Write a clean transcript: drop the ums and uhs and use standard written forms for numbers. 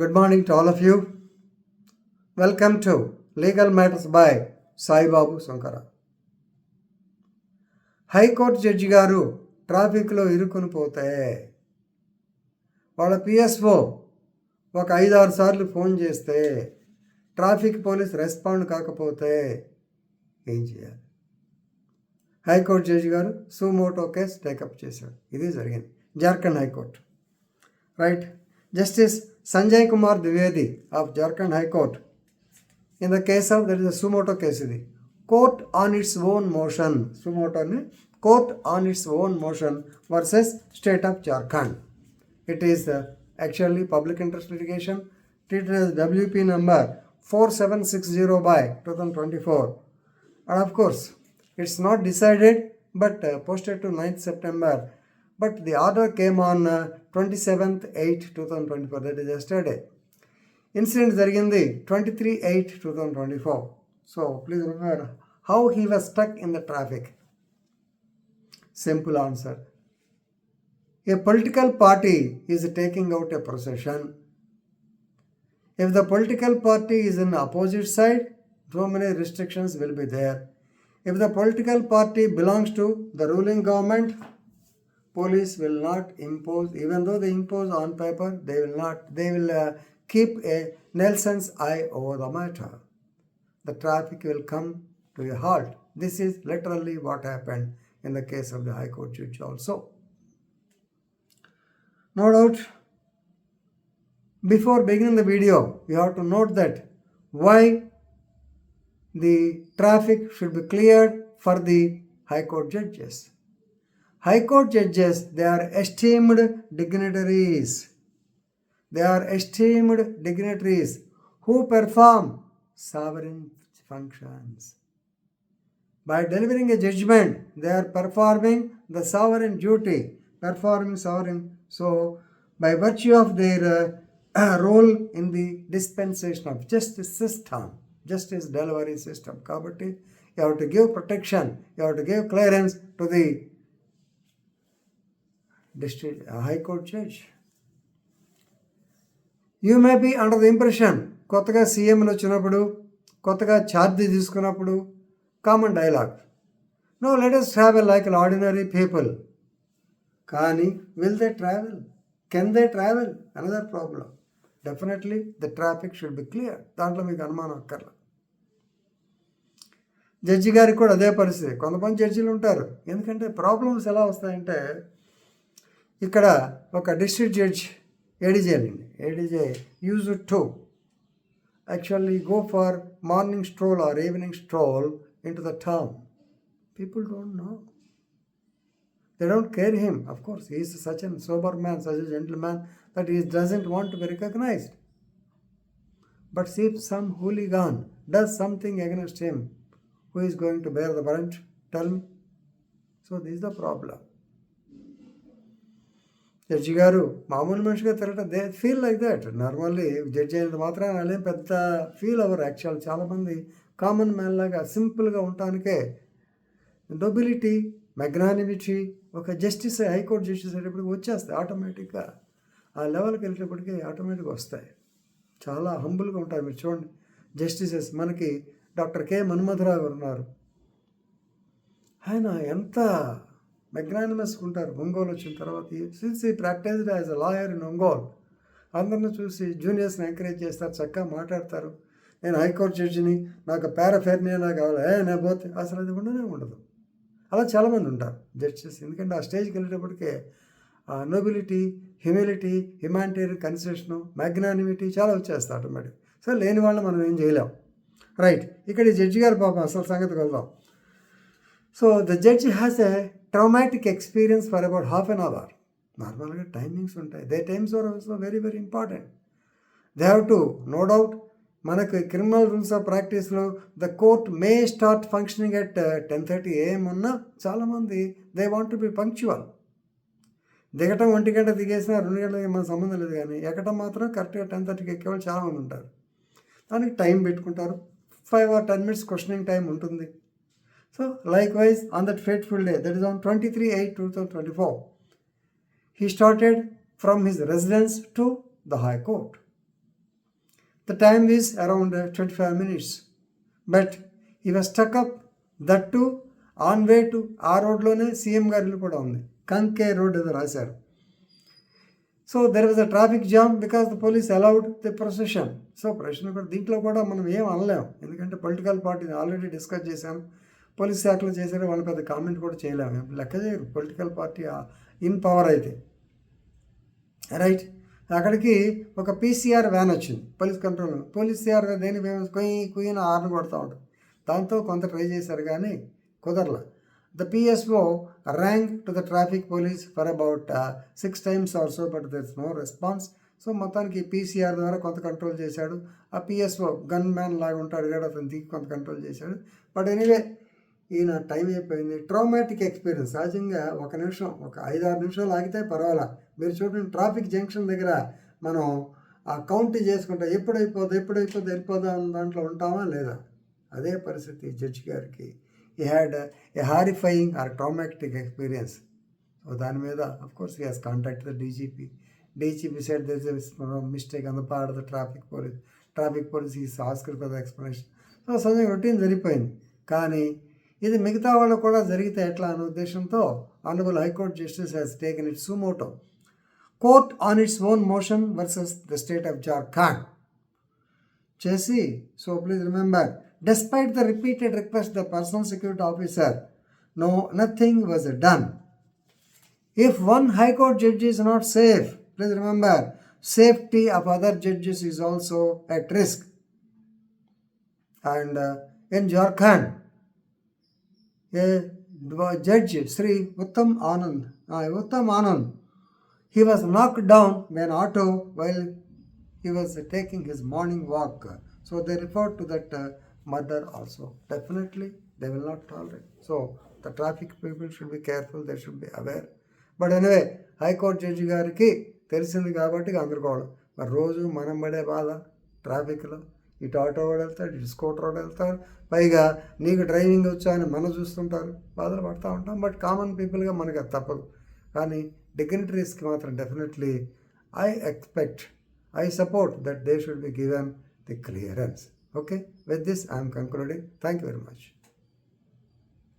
Good morning to all of you. Welcome to Legal Matters by Sai Babu Sankara. High court judge గారు ట్రాఫిక్లో ఇరుక్కుని పోతే వాళ్ళ PSO ఒక 5-6 సార్లు ఫోన్ చేస్తే ట్రాఫిక్ పోలీస్ రెస్పాండ్ కాకపోతే ఏం చేయాలి? హైకోర్టు జడ్జి గారు సుమోటో కేసు టేకప్ చేశారు. ఇది జరిగింది Jharkhand high court. Right. Justice Sanjay Kumar Dwivedi of Jharkhand High Court, in the case of, that is a sumoto case, court on its own motion, sumoto court on its own motion versus state of Jharkhand. It is actually public interest litigation treated as WP number 4760 by 2024, and of course it's not decided but posted to 9th September. But the order came on 27th 8 2024, that is yesterday. Incident జరిగింది 23/8 2024. So please remember how he was stuck in the traffic. Simple answer. A political party is taking out a procession. If the political party is in the opposite side, so many restrictions will be there. If the political party belongs to the ruling government, police will not impose, even though they impose on paper, they will keep a Nelson's eye over the matter. The traffic will come to a halt. This is literally what happened in the case of the High Court judge also. No doubt, before beginning the video, you have to note that why the traffic should be cleared for the High Court judges. High Court judges, they are esteemed dignitaries. They are esteemed dignitaries who perform sovereign functions. By delivering a judgment, they are performing the sovereign duty, So, by virtue of their role in the dispensation of justice system, justice delivery system, kabatti, you have to give protection, you have to give clearance to the district High Court judge. You may be under the impression, కొత్తగా సీఎంలు వచ్చినప్పుడు, కొత్తగా charge తీసుకున్నప్పుడు common dialogue, no let us travel like ordinary people. కానీ will they travel? Can they travel? Another problem. Definitely the traffic should be clear. దాంట్లో మీకు అనుమానం అక్కర్లా. జడ్జి గారికి కూడా అదే పరిస్థితి. కొంతమంది జడ్జీలు ఉంటారు, ఎందుకంటే ప్రాబ్లమ్స్ ఎలా వస్తాయంటే, ఇక్కడ ఒక district judge ADJ use to actually go for morning stroll or evening stroll in to the town. People don't know, they don't care him. Of course he is such an sober man, such a gentleman that he doesn't want to be recognised. But see some hooligan does something against him, who is going to bear the brunt? Tell me. So this is the problem. Judge గారు మామూలు మనిషిగా తిరగటం, they feel like that. Normally judge అయినంత మాత్రం వాళ్ళేం పెద్ద feel అవ్వరు. Actual చాలామంది కామన్ మ్యాన్ లాగా సింపుల్గా ఉండటానికే నొబిలిటీ, మెగ్నానిమిటీ, ఒక జస్టిస్ హైకోర్టు జస్టిస్ అయ్యేటప్పటికి వచ్చేస్తాయి ఆటోమేటిక్గా. ఆ లెవెల్కి వెళ్ళేటప్పటికి ఆటోమేటిక్గా వస్తాయి. చాలా హంబుల్గా ఉంటాయి. మీరు చూడండి జస్టిసెస్, మనకి డాక్టర్ కె మన్మథరావు గారు ఉన్నారు. ఆయన ఎంత మెగ్నానిమస్గా ఉంటారు. ఒంగోలు వచ్చిన తర్వాత since he practised as a lawyer in Ongole, అందరిని చూసి జూనియర్స్ని ఎంకరేజ్ చేస్తారు, చక్కగా మాట్లాడతారు. నేను హైకోర్టు జడ్జిని, నాకు పారాఫెర్నియా కావాలి, నేను పోతే అసలు అది ఉండదు. అలా చాలామంది ఉంటారు జడ్జెస్. ఎందుకంటే ఆ స్టేజ్కి వెళ్ళేటప్పటికే నోబిలిటీ, హ్యూమిలిటీ, హ్యుమానిటేరియన్ కన్సిడరేషను, మ్యాగ్నానిమిటీ చాలా వచ్చేస్తాయి ఆటోమేటిక్. సో లేని వాళ్ళని మనం ఏం చేయలేం. రైట్. ఇక్కడ ఈ జడ్జి గారు పాపం అసలు సంగతికి వెళ్దాం. So the judge has a traumatic experience for about half an hour. నార్మల్గా టైమింగ్స్ ఉంటాయి. They times are also very very important. They have to, no doubt, మనకు క్రిమినల్ రూల్స్ ఆఫ్ ప్రాక్టీస్లో the court may start functioning at 10:30 AM ఉన్నా చాలామంది they want to be punctual. దిగటం 1 గంట దిగేసినా 2 గంటలకి మన సంబంధం లేదు, కానీ ఎక్కటం మాత్రం కరెక్ట్గా 10:30కి ఎక్కేవాళ్ళు చాలామంది ఉంటారు. దానికి టైం పెట్టుకుంటారు. 5 or 10 minutes క్వశ్చనింగ్ టైం ఉంటుంది. So likewise on that fateful day, that is on 23/8/2024, he started from his residence to the High Court. The time is around 25 minutes. But he was stuck up, that too on way to ఆ రోడ్లోనే CM గారి ఇల్లు కూడా ఉంది. కంకే road ఏదో రాశారు. So there was a traffic jam because the police allowed the procession. So ప్రశ్న కూడా దీంట్లో కూడా మనం ఏం అనలేం, ఎందుకంటే పొలిటికల్ పార్టీని ఆల్రెడీ డిస్కస్ చేశాం. పోలీస్ శాఖలో చేశారు, వాళ్ళు పెద్ద కామెంట్ కూడా చేయలేము, లెక్క చేయరు పొలిటికల్ పార్టీ ఇన్ పవర్ అయితే. రైట్, అక్కడికి ఒక పీసీఆర్ వ్యాన్ వచ్చింది పోలీస్ కంట్రోల్. పోలీసీఆర్ దేని ఫేమస్, కుయ్యిన హార్న్ కొడుతూ ఉంటుంది. దాంతో కొంత ట్రై చేశారు కానీ కుదరలా. The PSO rank to the traffic police for about 6 times or so, but there is no response. So మొత్తానికి పీసీఆర్ ద్వారా కొంత కంట్రోల్ చేశాడు. ఆ పిఎస్ఓ గన్ మ్యాన్ లాగా ఉంటాడు కదా, అతను దిగి కొంత కంట్రోల్ చేశాడు. బట్ ఎనీవే ఈయన టైం అయిపోయింది. Traumatic experience. సహజంగా ఒక 5-6 నిమిషాలు ఆగితే పర్వాలా. మీరు చూడండి, ట్రాఫిక్ జంక్షన్ దగ్గర మనం ఆ కౌంట్ చేసుకుంటా ఎప్పుడైపోద్ది వెళ్ళిపోదా అన్న దాంట్లో ఉంటామా లేదా? అదే పరిస్థితి జడ్జి గారికి. he had a horrifying or traumatic experience. So దాని మీద of course he has contacted the DGP. DGP said there is a mistake on the part of the traffic police. He is asked for the explanation. So సహజంగా routine జరిగిపోయింది. కానీ ఇది మిగతా వాళ్ళు కూడా జరిగితే ఎట్లా అనే ఉద్దేశంతో honourable high court justice has taken it suo motu court on its own motion versus the state of Jharkhand చేసి. So please remember, despite the repeated request of the personal security officer, nothing was done. If one high court judge is not safe, please remember, safety of other judges is also at risk. And in Jharkhand, a judge, Sri Uttam Anand, he was knocked down by an auto while he was taking his morning walk. So they referred to that murder also. Definitely they will not tolerate. So the traffic people should be careful, they should be aware. But anyway, high court judge గారికి తెలిసింది కాబట్టి గందరగోళం. మరి రోజు మనం పడే బాధ ట్రాఫిక్లో, ఇటు ఆటో వాడు వెళ్తాడు, ఇటు స్కూటర్ వాడు వెళ్తారు, పైగా నీకు డ్రైవింగ్ వచ్చా అని మనం చూస్తుంటారు, బాధలు పడుతూ ఉంటాం. బట్ కామన్ పీపుల్గా మనకు అది తప్పదు. కానీ డిగ్నిటరీస్కి మాత్రం definitely I support that they should be given the clearance. Okay, with this I am concluding. Thank you very much.